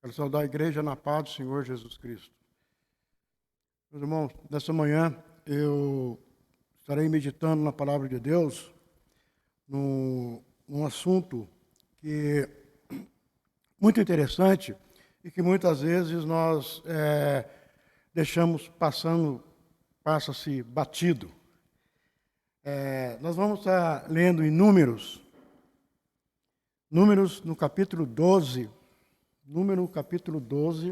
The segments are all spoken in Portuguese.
Quero saudar a igreja na paz do Senhor Jesus Cristo. Meus irmãos, nessa manhã eu estarei meditando na palavra de Deus num assunto que é muito interessante e que muitas vezes nós deixamos passa-se batido. Nós vamos estar lendo em Números no capítulo 12. Número capítulo 12.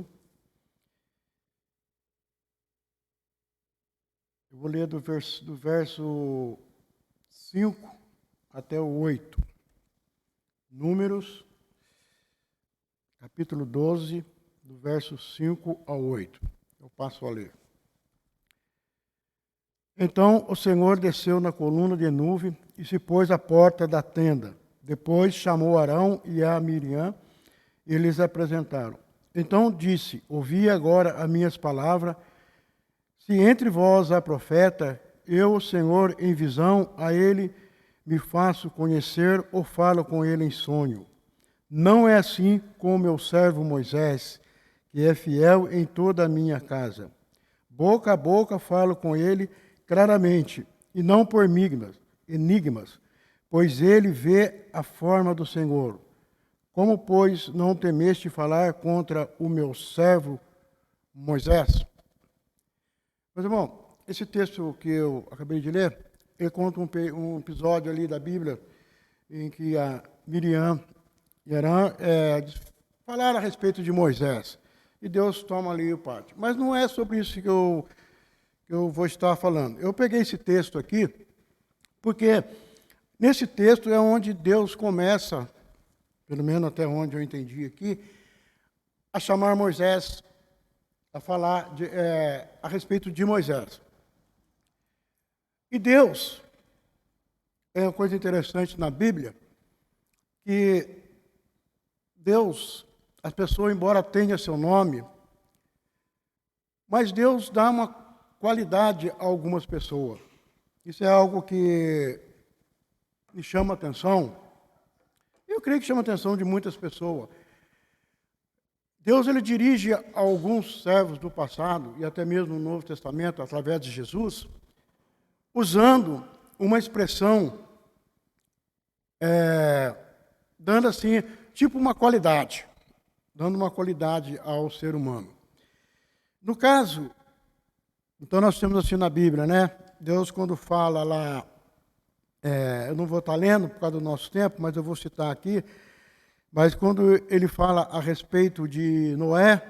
Eu vou ler do verso 5 até o 8. Números, capítulo 12, do verso 5 ao 8. Eu passo a ler. Então o Senhor desceu na coluna de nuvem e se pôs à porta da tenda. Depois chamou Arão e a Miriam e lhes apresentaram. Então disse: ouvi agora as minhas palavras. Se entre vós há profeta, eu, o Senhor, em visão, a ele me faço conhecer ou falo com ele em sonho. Não é assim com o meu servo Moisés, que é fiel em toda a minha casa. Boca a boca falo com ele claramente, e não por enigmas, pois ele vê a forma do Senhor. Como, pois, não temeste falar contra o meu servo Moisés? Mas, irmão, esse texto que eu acabei de ler, ele conta um episódio ali da Bíblia em que a Miriam e Arão falaram a respeito de Moisés. E Deus toma ali o parte. Mas não é sobre isso que eu vou estar falando. Eu peguei esse texto aqui porque nesse texto é onde Deus começa, pelo menos até onde eu entendi aqui, a chamar Moisés, a falar a respeito de Moisés. E Deus, é uma coisa interessante na Bíblia, que Deus, as pessoas, embora tenham seu nome, mas Deus dá uma qualidade a algumas pessoas. Isso é algo que me chama a atenção. Eu creio que chama a atenção de muitas pessoas. Deus, ele dirige a alguns servos do passado, e até mesmo no Novo Testamento, através de Jesus, usando uma expressão, dando assim, tipo uma qualidade, dando uma qualidade ao ser humano. No caso, então nós temos assim na Bíblia, né? Deus quando fala lá, eu não vou estar lendo por causa do nosso tempo, mas eu vou citar aqui, mas quando ele fala a respeito de Noé,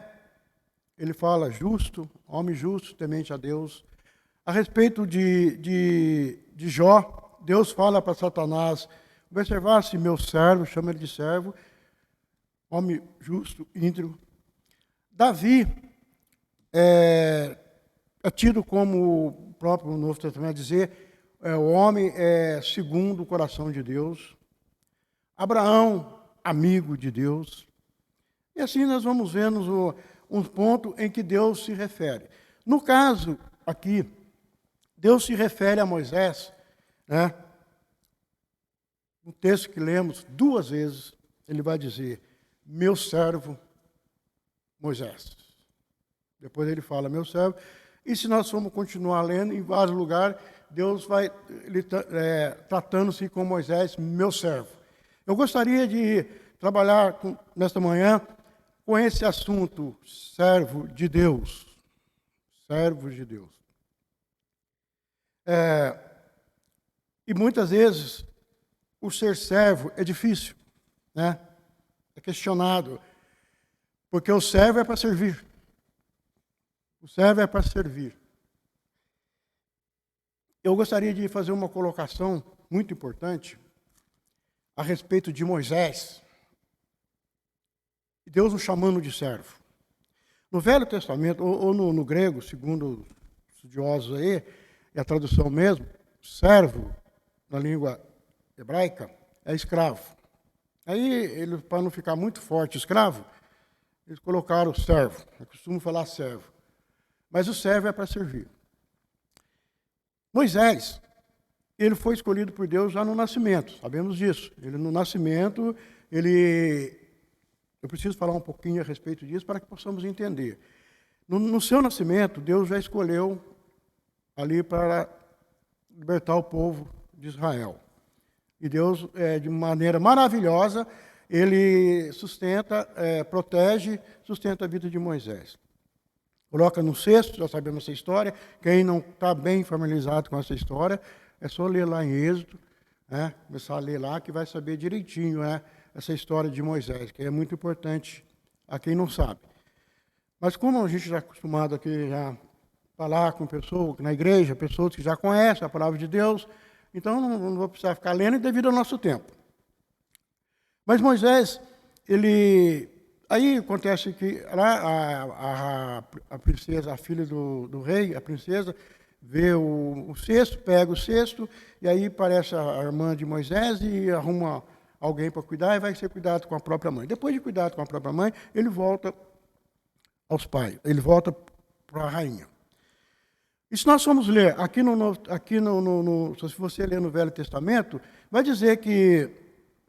ele fala justo, homem justo, temente a Deus. A respeito de Jó, Deus fala para Satanás: observar-se meu servo, chama ele de servo, homem justo, íntegro. Davi é tido como o próprio Novo Testamento dizer, o homem segundo o coração de Deus. Abraão, amigo de Deus. E assim nós vamos vendo um ponto em que Deus se refere. No caso aqui, Deus se refere a Moisés, né? No texto que lemos 2 vezes, ele vai dizer, meu servo Moisés. Depois ele fala, meu servo. E se nós formos continuar lendo, em vários lugares, Deus vai tratando-se com Moisés, meu servo. Eu gostaria de trabalhar nesta manhã com esse assunto, servo de Deus. Servo de Deus. E muitas vezes o ser servo é difícil, né? É questionado, porque o servo é para servir. O servo é para servir. Eu gostaria de fazer uma colocação muito importante a respeito de Moisés, Deus o chamando de servo. No Velho Testamento, ou no grego, segundo os estudiosos aí, é a tradução mesmo, servo, na língua hebraica, é escravo. Aí, para não ficar muito forte escravo, eles colocaram servo. Eu costumo falar servo. Mas o servo é para servir. Moisés, ele foi escolhido por Deus já no nascimento, sabemos disso. Ele no nascimento, Eu preciso falar um pouquinho a respeito disso para que possamos entender. No seu nascimento, Deus já escolheu ali para libertar o povo de Israel. E Deus, de maneira maravilhosa, Ele sustenta, protege, sustenta a vida de Moisés. Coloca no cesto, já sabemos essa história. Quem não está bem familiarizado com essa história, é só ler lá em Êxodo, começar a ler lá, que vai saber direitinho essa história de Moisés, que é muito importante a quem não sabe. Mas como a gente já é acostumado aqui já falar com pessoas, na igreja, pessoas que já conhecem a palavra de Deus, então não vou precisar ficar lendo devido ao nosso tempo. Mas Moisés, aí acontece que lá a princesa, a filha do rei, a princesa, vê o cesto, pega o cesto, e aí aparece a irmã de Moisés e arruma alguém para cuidar e vai ser cuidado com a própria mãe. Depois de cuidado com a própria mãe, ele volta aos pais, ele volta para a rainha. E se nós formos ler se você ler no Velho Testamento, vai dizer que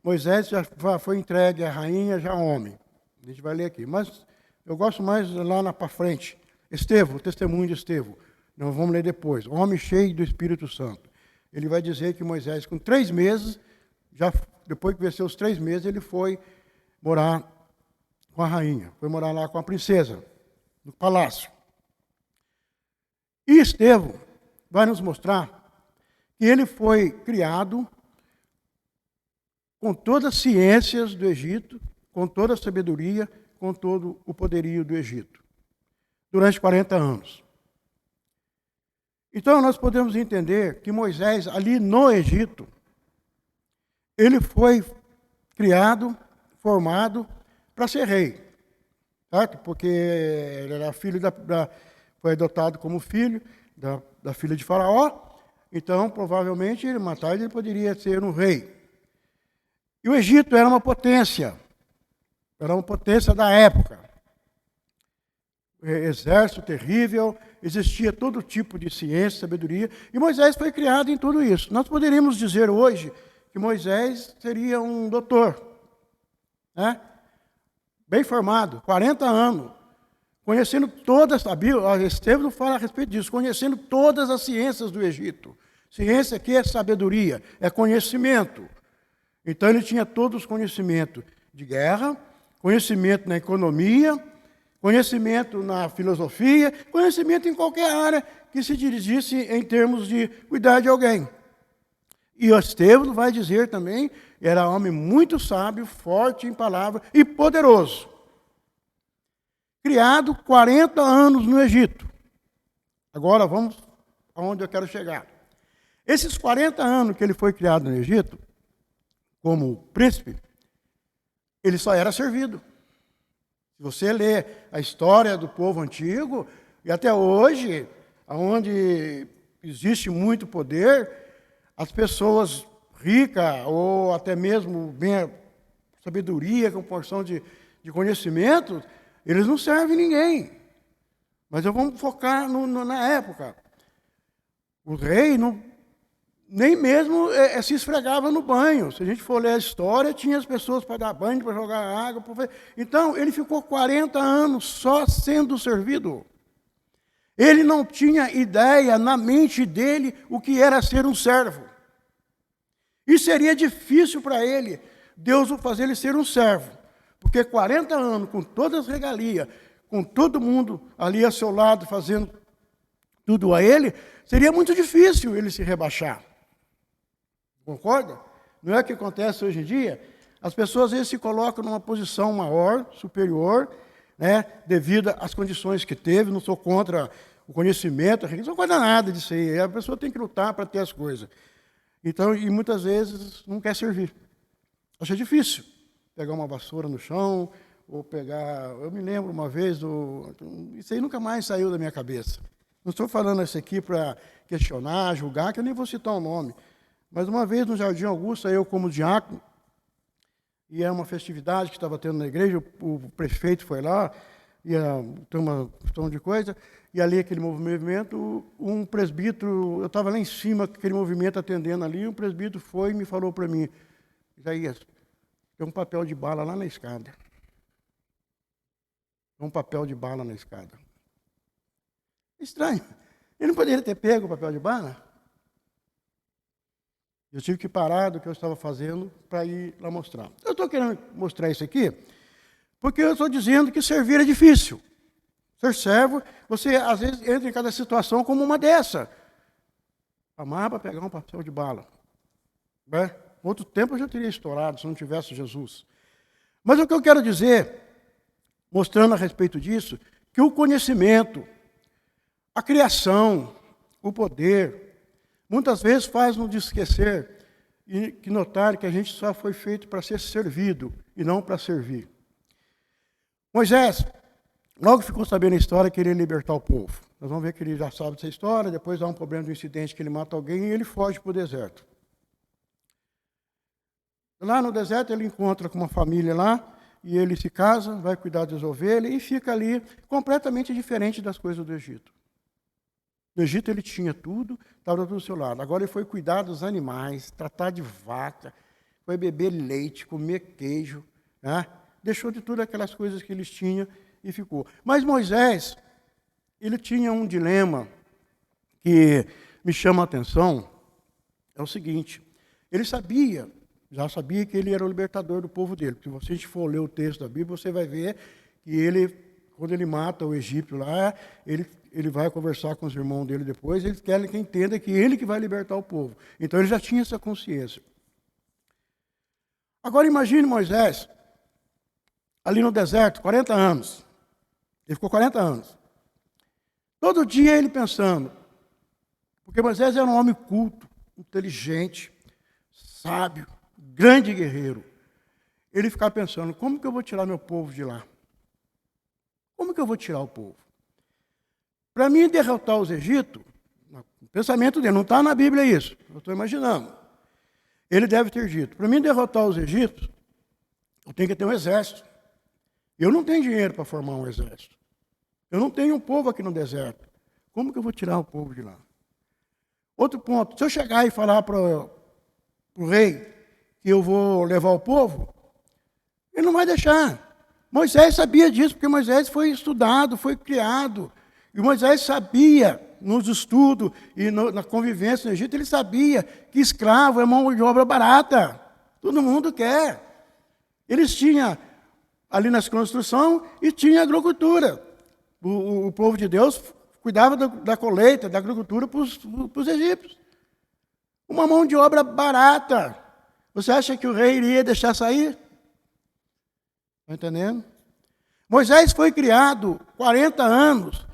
Moisés já foi entregue à rainha, já homem. A gente vai ler aqui. Mas eu gosto mais lá para frente. Estevão, o testemunho de Estevão. Nós vamos ler depois. Homem cheio do Espírito Santo. Ele vai dizer que Moisés, com 3 meses, depois que venceu os 3 meses, ele foi morar com a rainha. Foi morar lá com a princesa, no palácio. E Estevão vai nos mostrar que ele foi criado com todas as ciências do Egito, com toda a sabedoria, com todo o poderio do Egito, durante 40 anos. Então, nós podemos entender que Moisés, ali no Egito, ele foi criado, formado para ser rei, certo? Porque ele era filho foi adotado como filho da filha de Faraó, então, provavelmente, mais tarde ele poderia ser um rei. E o Egito era uma potência da época. Exército terrível, existia todo tipo de ciência, sabedoria, e Moisés foi criado em tudo isso. Nós poderíamos dizer hoje que Moisés seria um doutor, bem formado, 40 anos, conhecendo todas, a Bíblia, Estevão fala a respeito disso, conhecendo todas as ciências do Egito. Ciência aqui é sabedoria, é conhecimento. Então ele tinha todos os conhecimentos de guerra, conhecimento na economia, conhecimento na filosofia, conhecimento em qualquer área que se dirigisse em termos de cuidar de alguém. E o Estevão vai dizer também, era homem muito sábio, forte em palavra e poderoso. Criado 40 anos no Egito. Agora vamos aonde eu quero chegar. Esses 40 anos que ele foi criado no Egito, como príncipe, ele só era servido. Se você lê a história do povo antigo, e até hoje, onde existe muito poder, as pessoas ricas, ou até mesmo bem sabedoria, com porção de conhecimento, eles não servem ninguém. Mas vamos focar na época. O rei nem mesmo se esfregava no banho. Se a gente for ler a história, tinha as pessoas para dar banho, para jogar água. Então, ele ficou 40 anos só sendo servido. Ele não tinha ideia na mente dele o que era ser um servo. E seria difícil para ele, Deus o fazer ele ser um servo. Porque 40 anos, com todas as regalias, com todo mundo ali ao seu lado, fazendo tudo a ele, seria muito difícil ele se rebaixar. Concorda? Não é o que acontece hoje em dia? As pessoas às vezes se colocam numa posição maior, superior, devido às condições que teve. Não sou contra o conhecimento, não sou contra nada disso aí. A pessoa tem que lutar para ter as coisas. Então, e muitas vezes não quer servir. Acha difícil pegar uma vassoura no chão, ou pegar... Eu me lembro uma vez, isso aí nunca mais saiu da minha cabeça. Não estou falando isso aqui para questionar, julgar, que eu nem vou citar o nome. Mas uma vez no Jardim Augusta, eu como diácono, e era uma festividade que estava tendo na igreja, o prefeito foi lá, tem uma questão de coisa, e ali aquele movimento, um presbítero, eu estava lá em cima, aquele movimento atendendo ali, um presbítero foi e me falou para mim, Isaías, tem um papel de bala lá na escada. um papel de bala na escada. Estranho. Ele não poderia ter pego o papel de bala? Eu tive que parar do que eu estava fazendo para ir lá mostrar. Eu estou querendo mostrar isso aqui porque eu estou dizendo que servir é difícil. Ser servo, você às vezes entra em cada situação como uma dessa. Amar para pegar um papel de bala. Né? Outro tempo eu já teria estourado se não tivesse Jesus. Mas o que eu quero dizer, mostrando a respeito disso, que o conhecimento, a criação, o poder, muitas vezes faz-nos esquecer e que notar que a gente só foi feito para ser servido e não para servir. Moisés, logo ficou sabendo a história que ele ia libertar o povo. Nós vamos ver que ele já sabe dessa história, depois dá um problema de um incidente que ele mata alguém e ele foge para o deserto. Lá no deserto ele encontra com uma família lá, e ele se casa, vai cuidar das ovelhas e fica ali completamente diferente das coisas do Egito. No Egito ele tinha tudo, estava tudo do seu lado. Agora ele foi cuidar dos animais, tratar de vaca, foi beber leite, comer queijo, né? Deixou de tudo aquelas coisas que eles tinham e ficou. Mas Moisés, ele tinha um dilema que me chama a atenção, é o seguinte, ele já sabia que ele era o libertador do povo dele, porque se a gente for ler o texto da Bíblia, você vai ver que ele, quando ele mata o egípcio lá, ele vai conversar com os irmãos dele depois, eles querem que entenda que ele que vai libertar o povo. Então ele já tinha essa consciência. Agora imagine Moisés, ali no deserto, 40 anos. Ele ficou 40 anos. Todo dia ele pensando, porque Moisés era um homem culto, inteligente, sábio, grande guerreiro. Ele ficava pensando, como que eu vou tirar meu povo de lá? Como que eu vou tirar o povo? Para mim derrotar os egípcios, o pensamento dele, não está na Bíblia isso, eu estou imaginando. Ele deve ter dito, para mim derrotar os egípcios, eu tenho que ter um exército. Eu não tenho dinheiro para formar um exército. Eu não tenho um povo aqui no deserto. Como que eu vou tirar o povo de lá? Outro ponto, se eu chegar e falar para o rei que eu vou levar o povo, ele não vai deixar. Moisés sabia disso, porque Moisés foi estudado, foi criado. E Moisés sabia, nos estudos e na convivência no Egito, ele sabia que escravo é mão de obra barata. Todo mundo quer. Eles tinham ali na construção e tinha agricultura. O povo de Deus cuidava da colheita, da agricultura para os egípcios. Uma mão de obra barata. Você acha que o rei iria deixar sair? Está entendendo? Moisés foi criado 40 anos,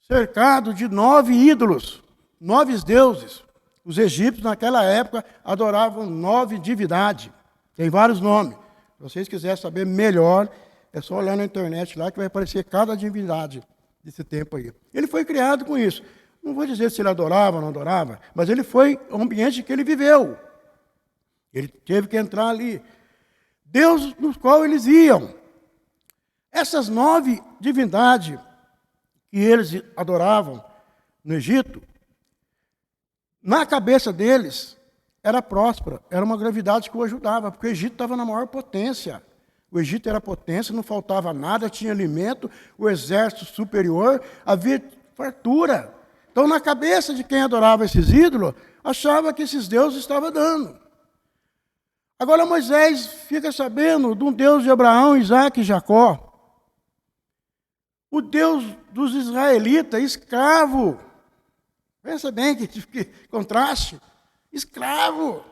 cercado de 9 ídolos, 9 deuses. Os egípcios, naquela época, adoravam 9 divindades. Tem vários nomes. Se vocês quiserem saber melhor, é só olhar na internet lá que vai aparecer cada divindade desse tempo aí. Ele foi criado com isso. Não vou dizer se ele adorava ou não adorava, mas ele foi o ambiente que ele viveu. Ele teve que entrar ali. Deus no qual eles iam. Essas 9 divindades que eles adoravam no Egito, na cabeça deles, era próspera, era uma gravidade que o ajudava, porque o Egito estava na maior potência. O Egito era potência, não faltava nada, tinha alimento, o exército superior, havia fartura. Então, na cabeça de quem adorava esses ídolos, achava que esses deuses estavam dando. Agora Moisés fica sabendo de um Deus de Abraão, Isaac e Jacó. O Deus dos israelitas, escravo. Pensa bem que contraste. Escravo,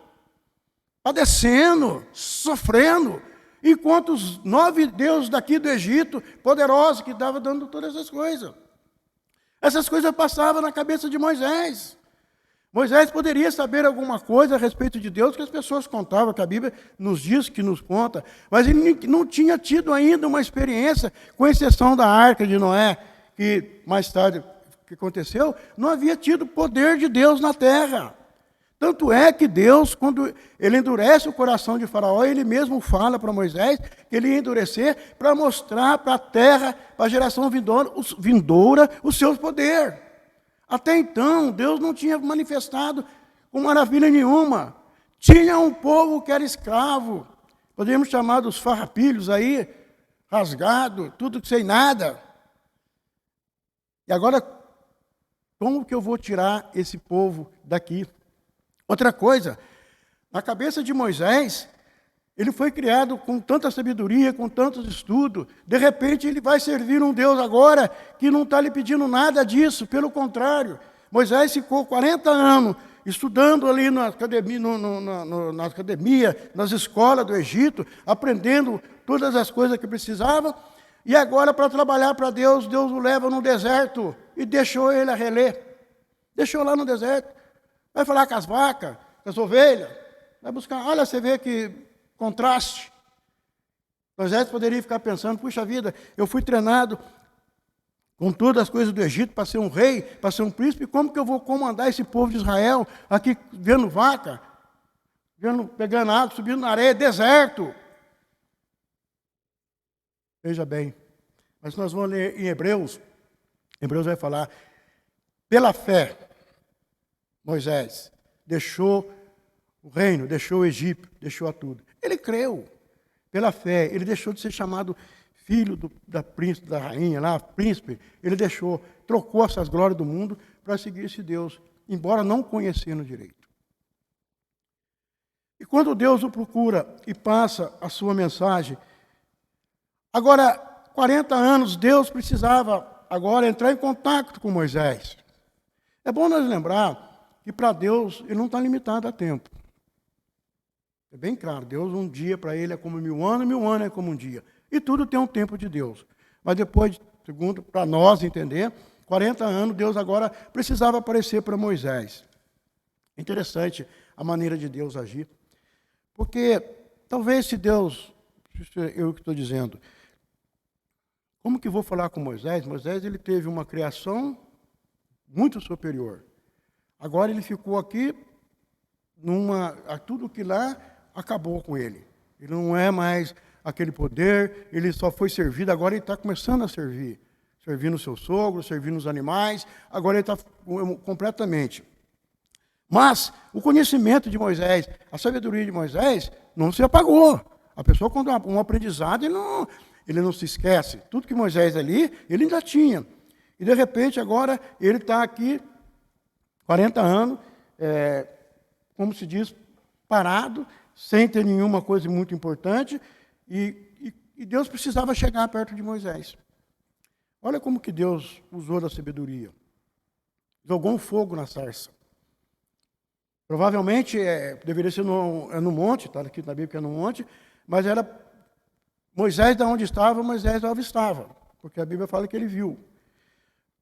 padecendo, sofrendo, enquanto os 9 deuses daqui do Egito, poderosos, que estavam dando todas essas coisas. Essas coisas passavam na cabeça de Moisés. Moisés poderia saber alguma coisa a respeito de Deus que as pessoas contavam, que a Bíblia nos diz, que nos conta, mas ele não tinha tido ainda uma experiência, com exceção da arca de Noé, que mais tarde que aconteceu, não havia tido poder de Deus na terra. Tanto é que Deus, quando ele endurece o coração de Faraó, ele mesmo fala para Moisés que ele ia endurecer para mostrar para a terra, para a geração vindoura, o seu poder. Até então, Deus não tinha manifestado com maravilha nenhuma. Tinha um povo que era escravo, podemos chamar dos farrapilhos aí, rasgado, tudo sem nada. E agora, como que eu vou tirar esse povo daqui? Outra coisa, na cabeça de Moisés, ele foi criado com tanta sabedoria, com tantos estudos. De repente, ele vai servir um Deus agora que não está lhe pedindo nada disso. Pelo contrário, Moisés ficou 40 anos estudando ali na academia, nas escolas do Egito, aprendendo todas as coisas que precisava. E agora, para trabalhar para Deus, Deus o leva no deserto e deixou ele a relé. Deixou lá no deserto. Vai falar com as vacas, com as ovelhas. Vai buscar. Olha, você vê que contraste. Moisés poderia ficar pensando, puxa vida, eu fui treinado com todas as coisas do Egito para ser um rei, para ser um príncipe, como que eu vou comandar esse povo de Israel aqui vendo vaca, pegando água, subindo na areia, deserto? Veja bem, mas nós vamos ler em Hebreus vai falar, pela fé, Moisés deixou o reino, deixou o Egito, deixou a tudo. Ele creu, pela fé, ele deixou de ser chamado filho da príncipe, da rainha lá, príncipe. Ele deixou, trocou essas glórias do mundo para seguir esse Deus, embora não conhecendo direito. E quando Deus o procura e passa a sua mensagem, agora, 40 anos, Deus precisava agora entrar em contato com Moisés. É bom nós lembrar que para Deus, ele não está limitado a tempo. É bem claro, Deus, um dia para ele é como 1000 anos, 1000 anos é como um dia. E tudo tem um tempo de Deus. Mas depois, segundo, para nós entender, 40 anos, Deus agora precisava aparecer para Moisés. Interessante a maneira de Deus agir. Porque talvez se Deus, eu que estou dizendo, como que vou falar com Moisés? Moisés, ele teve uma criação muito superior. Agora ele ficou aqui, tudo que lá acabou com ele. Ele não é mais aquele poder, ele só foi servido, agora ele está começando a servir. Servindo o seu sogro, servindo os animais, agora ele está completamente. Mas o conhecimento de Moisés, a sabedoria de Moisés, não se apagou. A pessoa, quando um aprendizado, ele não se esquece. Tudo que Moisés ali, ele ainda tinha. E de repente, agora, ele está aqui, 40 anos, como se diz, parado, sem ter nenhuma coisa muito importante, e Deus precisava chegar perto de Moisés. Olha como que Deus usou da sabedoria. Jogou um fogo na sarça. Provavelmente, deveria ser no monte, está aqui na Bíblia que é no monte, mas era Moisés de onde estava, Moisés avistava, porque a Bíblia fala que ele viu.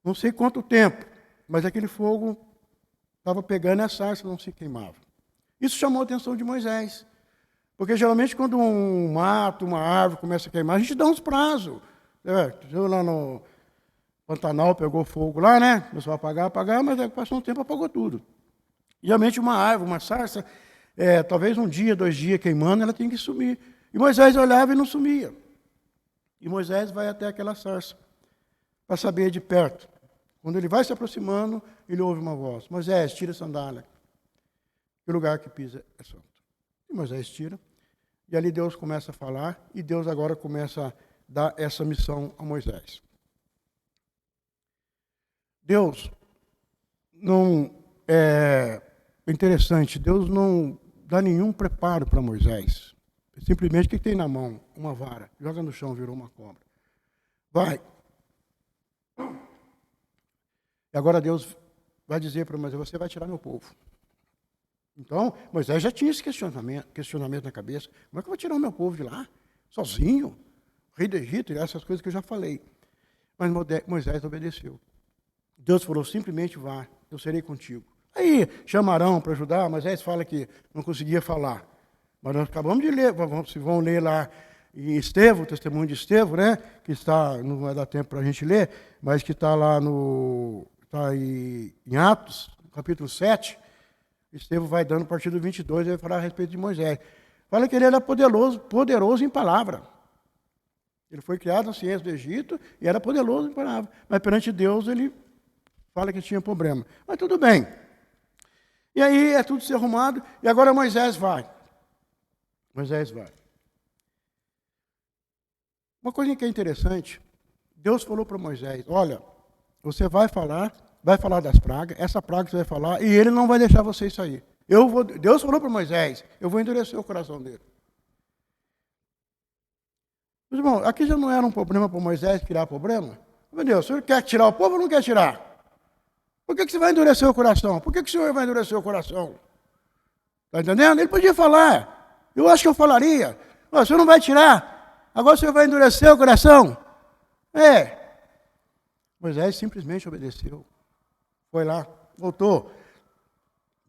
Não sei quanto tempo, mas aquele fogo estava pegando e a sarça não se queimava. Isso chamou a atenção de Moisés. Porque geralmente quando um mato, uma árvore começa a queimar, a gente dá uns prazos. Lá no Pantanal pegou fogo lá, né? Começou a apagar, mas passou um tempo apagou tudo. Geralmente uma árvore, uma sarça, talvez 1 dia, 2 dias queimando, ela tem que sumir. E Moisés olhava e não sumia. E Moisés vai até aquela sarça para saber de perto. Quando ele vai se aproximando, ele ouve uma voz. Moisés, tira a sandália. Que o lugar que pisa é santo. E Moisés tira. E ali Deus começa a falar. E Deus agora começa a dar essa missão a Moisés. Deus não interessante. Deus não dá nenhum preparo para Moisés. Simplesmente o que tem na mão? Uma vara. Joga no chão, virou uma cobra. Vai. E agora Deus vai dizer para Moisés, você vai tirar meu povo. Então, Moisés já tinha esse questionamento na cabeça. Como é que eu vou tirar o meu povo de lá? Sozinho? Rei do Egito, essas coisas que eu já falei. Mas Moisés obedeceu. Deus falou, simplesmente vá, eu serei contigo. Aí, chamarão para ajudar, Moisés fala que não conseguia falar. Mas nós acabamos de ler, vão ler lá em Estevão, o testemunho de Estevão, né? Que está, não vai dar tempo para a gente ler, mas que está lá está em Atos, capítulo 7. Estevão vai dando a partir do 22, ele vai falar a respeito de Moisés. Fala que ele era poderoso em palavra. Ele foi criado na ciência do Egito e era poderoso em palavra. Mas perante Deus ele fala que tinha problema. Mas tudo bem. E aí é tudo se arrumado e agora Moisés vai. Moisés vai. Uma coisa que é interessante, Deus falou para Moisés, olha, você vai falar das pragas, essa praga você vai falar, e ele não vai deixar vocês sair. Deus falou para Moisés, eu vou endurecer o coração dele. Mas, irmão, aqui já não era um problema para Moisés tirar problema? Meu Deus, o senhor quer tirar o povo ou não quer tirar? Por que você vai endurecer o coração? Por que o senhor vai endurecer o coração? Está entendendo? Ele podia falar. Eu acho que eu falaria. O senhor não vai tirar, agora o senhor vai endurecer o coração? Moisés simplesmente obedeceu. Foi lá, voltou.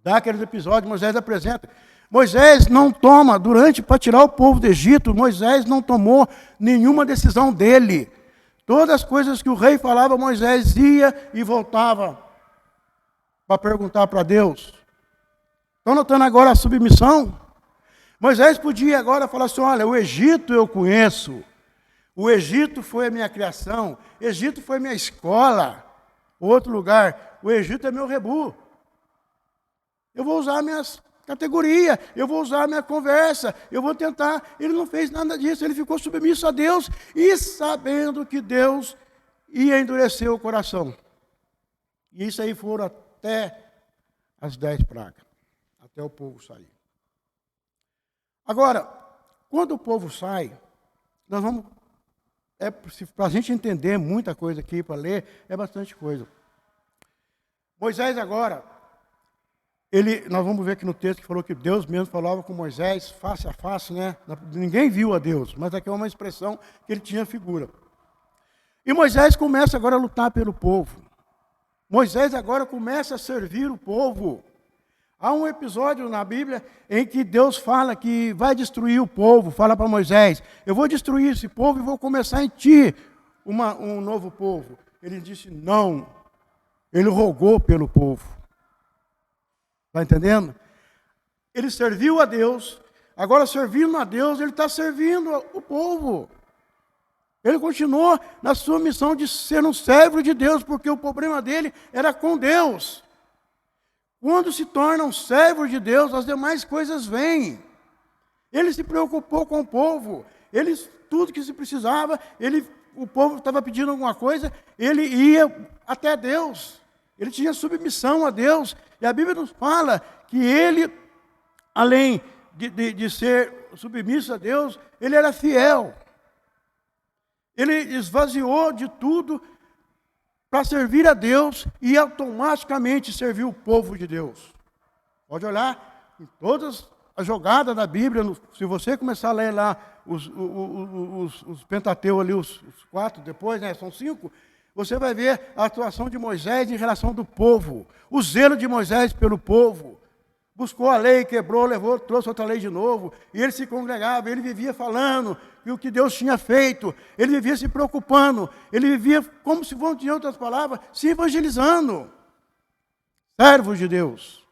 Dá aqueles episódios, Moisés apresenta. Moisés não toma, para tirar o povo do Egito, Moisés não tomou nenhuma decisão dele. Todas as coisas que o rei falava, Moisés ia e voltava para perguntar para Deus. Estão notando agora a submissão? Moisés podia agora falar assim, olha, o Egito eu conheço, o Egito foi a minha criação, o Egito foi minha escola, outro lugar, o Egito é meu rebu. Eu vou usar minhas categorias, eu vou usar minha conversa, eu vou tentar. Ele não fez nada disso, ele ficou submisso a Deus e sabendo que Deus ia endurecer o coração. E isso aí foram até as 10 pragas, até o povo sair. Agora, quando o povo sai, nós vamos, para a gente entender muita coisa aqui, para ler, é bastante coisa. Moisés agora, nós vamos ver aqui no texto que falou que Deus mesmo falava com Moisés face a face, né? Ninguém viu a Deus, mas aqui é uma expressão que ele tinha figura. E Moisés começa agora a lutar pelo povo. Moisés agora começa a servir o povo. Há um episódio na Bíblia em que Deus fala que vai destruir o povo, fala para Moisés, eu vou destruir esse povo e vou começar em ti um novo povo. Ele disse não, ele rogou pelo povo. Está entendendo? Ele serviu a Deus, agora servindo a Deus, ele está servindo o povo. Ele continuou na sua missão de ser um servo de Deus, porque o problema dele era com Deus. Quando se torna um servo de Deus, as demais coisas vêm. Ele se preocupou com o povo. Tudo que se precisava, o povo estava pedindo alguma coisa, ele ia até Deus. Ele tinha submissão a Deus. E a Bíblia nos fala que ele, além de ser submisso a Deus, ele era fiel. Ele esvaziou de tudo para servir a Deus e automaticamente servir o povo de Deus. Pode olhar em todas as jogadas da Bíblia, se você começar a ler lá os Pentateu ali, os 4 depois, né, são 5, você vai ver a atuação de Moisés em relação do povo, o zelo de Moisés pelo povo. Buscou a lei, quebrou, levou, trouxe outra lei de novo, e ele se congregava, ele vivia falando o que Deus tinha feito, ele vivia se preocupando, ele vivia, como se fosse, em outras palavras, se evangelizando. Servos de Deus.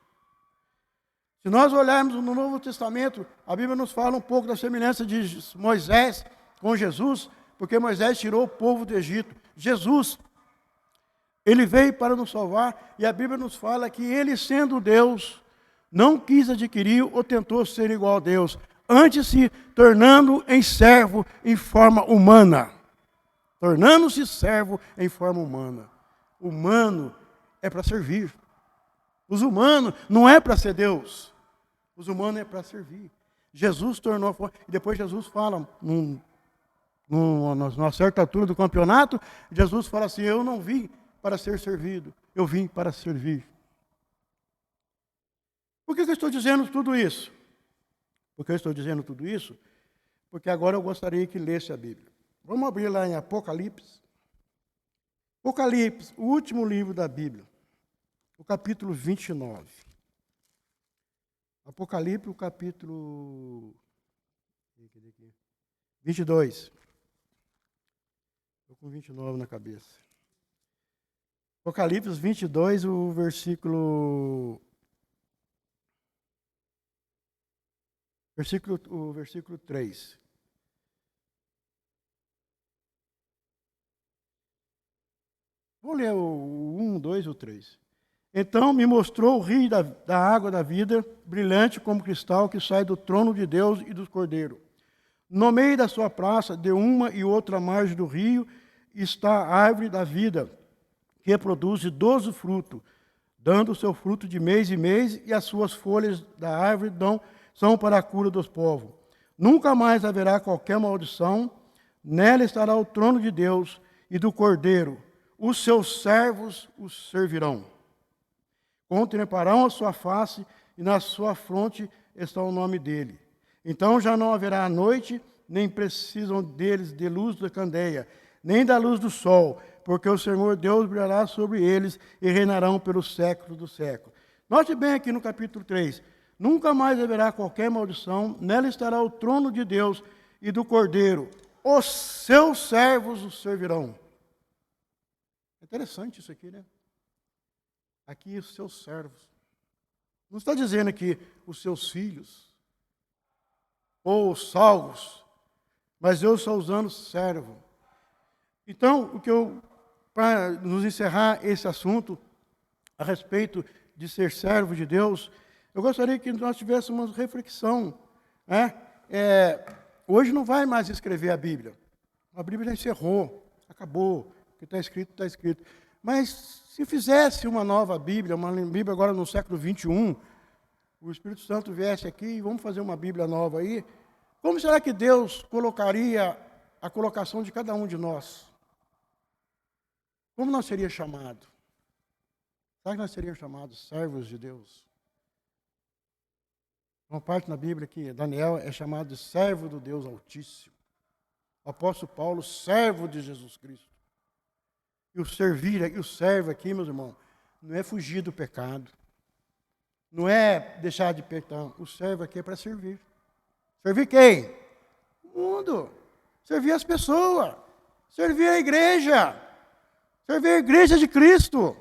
Se nós olharmos no Novo Testamento, a Bíblia nos fala um pouco da semelhança de Moisés com Jesus, porque Moisés tirou o povo do Egito. Jesus, ele veio para nos salvar, e a Bíblia nos fala que ele, sendo Deus, não quis adquirir ou tentou ser igual a Deus, antes se tornando em servo em forma humana. Tornando-se servo em forma humana. Humano é para servir. Os humanos não é para ser Deus. Os humanos é para servir. Jesus tornou, e depois Jesus fala, numa certa altura do campeonato, Jesus fala assim, eu não vim para ser servido, eu vim para servir. Por que eu estou dizendo tudo isso? Porque eu estou dizendo tudo isso? Porque agora eu gostaria que lesse a Bíblia. Vamos abrir lá em Apocalipse. Apocalipse, o último livro da Bíblia, o capítulo 29. Apocalipse, o capítulo 22. Estou com 29 na cabeça. Apocalipse 22, o versículo 3. Vou ler o 1, 2 ou 3. Então me mostrou o rio da água da vida, brilhante como cristal, que sai do trono de Deus e do Cordeiro. No meio da sua praça, de uma e outra margem do rio, está a árvore da vida, que produz 12 frutos, dando o seu fruto de mês em mês, e as suas folhas da árvore são para a cura dos povos. Nunca mais haverá qualquer maldição, nela estará o trono de Deus e do Cordeiro. Os seus servos os servirão. Contemplarão a sua face, e na sua fronte está o nome dele. Então já não haverá noite, nem precisam deles de luz da candeia, nem da luz do sol, porque o Senhor Deus brilhará sobre eles e reinarão pelos séculos dos séculos. Note bem aqui no capítulo 3. Nunca mais haverá qualquer maldição, nela estará o trono de Deus e do Cordeiro. Os seus servos os servirão. Interessante isso aqui, né? Aqui os seus servos. Não está dizendo aqui os seus filhos ou os salvos, mas eu estou usando servo. Então, para nos encerrar esse assunto a respeito de ser servo de Deus, eu gostaria que nós tivéssemos uma reflexão. Né? Hoje não vai mais escrever a Bíblia. A Bíblia já encerrou, acabou. O que está escrito, está escrito. Mas se fizesse uma nova Bíblia, uma Bíblia agora no século 21, o Espírito Santo viesse aqui e vamos fazer uma Bíblia nova aí, como será que Deus colocaria a colocação de cada um de nós? Como nós seríamos chamados? Será que nós seríamos chamados servos de Deus? Uma parte na Bíblia que Daniel é chamado de servo do Deus Altíssimo. O apóstolo Paulo, servo de Jesus Cristo. E o servir, e o servo aqui, meus irmãos, não é fugir do pecado. Não é deixar de pecar. O servo aqui é para servir. Servir quem? O mundo. Servir as pessoas. Servir a igreja. Servir a igreja de Cristo.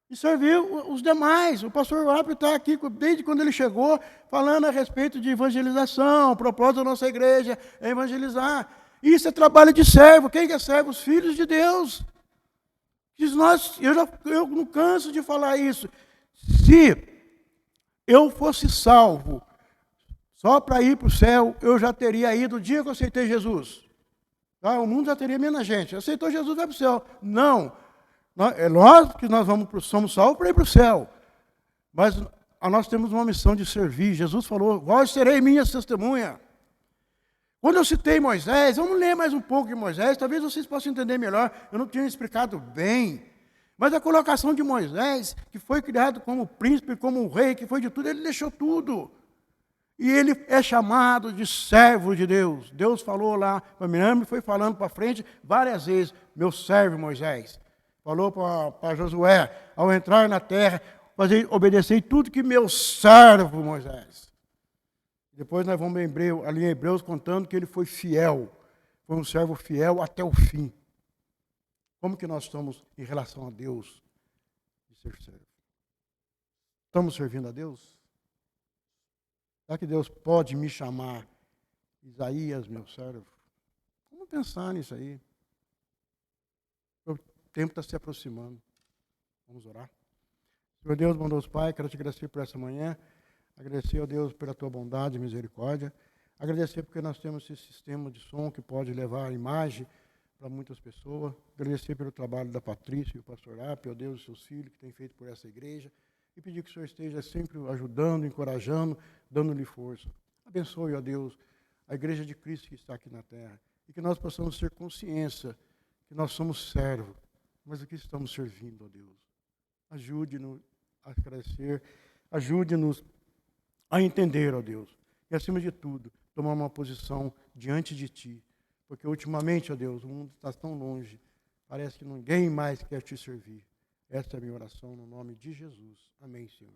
E servir os demais. O pastor Wapel está aqui, desde quando ele chegou, falando a respeito de evangelização. O propósito da nossa igreja é evangelizar. Isso é trabalho de servo. Quem é servo? Os filhos de Deus. Eu não canso de falar isso. Se eu fosse salvo só para ir para o céu, eu já teria ido o dia que eu aceitei Jesus. O mundo já teria menos gente. Aceitou Jesus, vai para o céu. Não. É lógico que nós somos salvos para ir para o céu. Mas nós temos uma missão de servir. Jesus falou, vós serei minhas testemunhas. Quando eu citei Moisés, vamos ler mais um pouco de Moisés, talvez vocês possam entender melhor. Eu não tinha explicado bem. Mas a colocação de Moisés, que foi criado como príncipe, como rei, que foi de tudo, ele deixou tudo. E ele é chamado de servo de Deus. Deus falou lá para Miriam e foi falando para frente várias vezes, meu servo Moisés. Falou para Josué, ao entrar na terra, obedecer tudo que meu servo Moisés. Depois nós vamos ali em Hebreus contando que ele foi fiel. Foi um servo fiel até o fim. Como que nós estamos em relação a Deus de ser servo? Estamos servindo a Deus? Será que Deus pode me chamar Isaías, meu servo? Vamos pensar nisso aí. O tempo está se aproximando. Vamos orar. Senhor Deus, bondoso Pai, quero te agradecer por essa manhã. Agradecer, ó Deus, pela tua bondade e misericórdia. Agradecer porque nós temos esse sistema de som que pode levar a imagem para muitas pessoas. Agradecer pelo trabalho da Patrícia e o pastor Wapel, ó Deus, os seus filhos que têm feito por essa igreja. E pedir que o Senhor esteja sempre ajudando, encorajando, dando-lhe força. Abençoe, ó Deus, a igreja de Cristo que está aqui na terra. E que nós possamos ter consciência que nós somos servos, mas aqui estamos servindo, ó Deus. Ajude-nos a crescer, ajude-nos a entender, ó Deus. E, acima de tudo, tomar uma posição diante de Ti. Porque, ultimamente, ó Deus, o mundo está tão longe, parece que ninguém mais quer Te servir. Esta é a minha oração no nome de Jesus. Amém, Senhor.